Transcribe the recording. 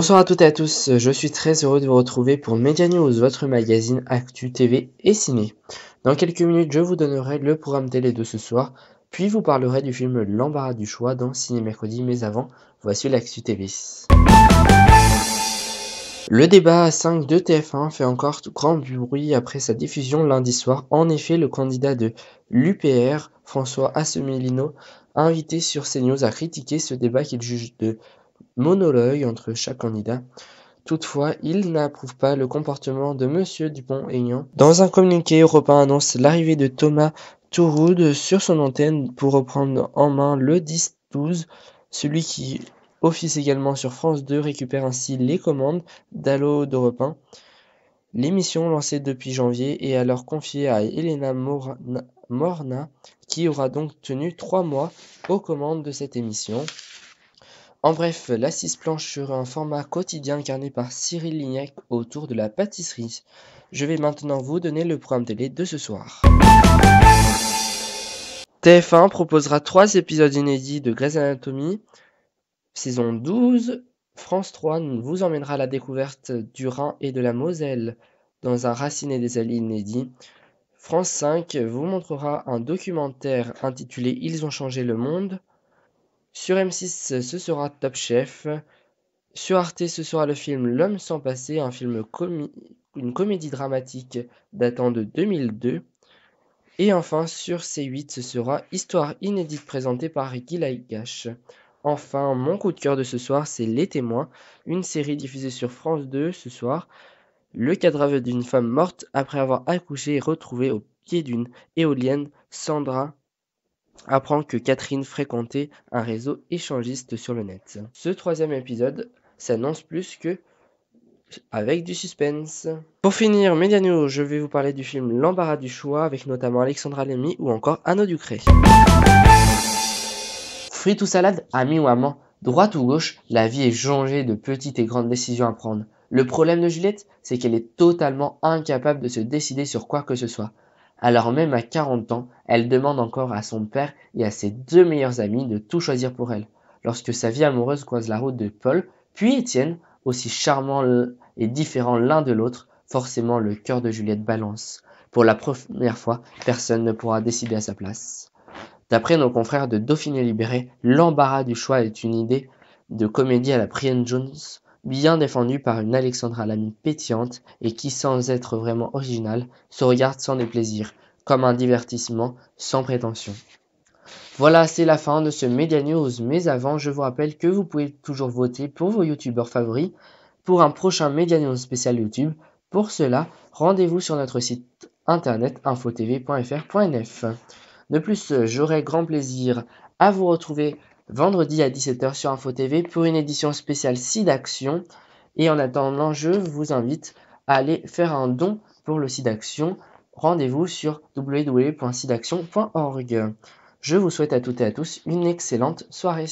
Bonsoir à toutes et à tous, je suis très heureux de vous retrouver pour Media News, votre magazine Actu TV et Ciné. Dans quelques minutes, je vous donnerai le programme télé de ce soir, puis vous parlerai du film L'embarras du choix dans Ciné Mercredi, mais avant, voici l'Actu TV. Le débat 5 de TF1 fait encore grand bruit après sa diffusion lundi soir. En effet, le candidat de l'UPR, François Asselineau, a invité sur CNews à critiquer ce débat qu'il juge de monologue entre chaque candidat. Toutefois, il n'approuve pas le comportement de Monsieur Dupont-Aignan. Dans un communiqué, Europe 1 annonce l'arrivée de Thomas Touroud sur son antenne pour reprendre en main le 10-12. Celui qui officie également sur France 2 récupère ainsi les commandes d'Allo d'Europe 1. L'émission, lancée depuis janvier, est alors confiée à Elena Morna, qui aura donc tenu 3 mois aux commandes de cette émission. En bref, l'Assise planche sur un format quotidien incarné par Cyril Lignac autour de la pâtisserie. Je vais maintenant vous donner le programme télé de ce soir. TF1 proposera 3 épisodes inédits de Grey's Anatomy, saison 12. France 3 vous emmènera à la découverte du Rhin et de la Moselle dans un raciné des alliés inédit. France 5 vous montrera un documentaire intitulé Ils ont changé le monde. Sur M6, ce sera Top Chef. Sur Arte, ce sera le film L'homme sans passé, un film une comédie dramatique datant de 2002. Et enfin, sur C8, ce sera Histoire inédite présentée par Guy Lagache. Enfin, mon coup de cœur de ce soir, c'est Les Témoins, une série diffusée sur France 2 ce soir. Le cadavre d'une femme morte après avoir accouché et retrouvée au pied d'une éolienne, Sandra apprend que Catherine fréquentait un réseau échangiste sur le net. Ce 3e épisode s'annonce plus que avec du suspense. Pour finir, Media News, je vais vous parler du film L'embarras du choix avec notamment Alexandra Lamy ou encore Arnaud Ducré. Frites ou salade, amis ou amants, droite ou gauche, la vie est jonchée de petites et grandes décisions à prendre. Le problème de Juliette, c'est qu'elle est totalement incapable de se décider sur quoi que ce soit. Alors même à 40 ans, elle demande encore à son père et à ses 2 meilleurs amis de tout choisir pour elle. Lorsque sa vie amoureuse croise la route de Paul, puis Étienne, aussi charmants et différents l'un de l'autre, forcément le cœur de Juliette balance. Pour la première fois, personne ne pourra décider à sa place. D'après nos confrères de Dauphiné Libéré, L'embarras du choix est une idée de comédie à la Brian Jones, bien défendue par une Alexandra Lamy pétillante et qui, sans être vraiment originale, se regarde sans déplaisir, comme un divertissement sans prétention. Voilà, c'est la fin de ce Media News, mais avant, je vous rappelle que vous pouvez toujours voter pour vos youtubeurs favoris pour un prochain Media News spécial YouTube. Pour cela, rendez-vous sur notre site internet infotv.fr.nf. De plus, j'aurai grand plaisir à vous retrouver vendredi à 17h sur InfoTV pour une édition spéciale SIDAction. Et en attendant, je vous invite à aller faire un don pour le SIDAction. Rendez-vous sur www.sidaction.org. Je vous souhaite à toutes et à tous une excellente soirée.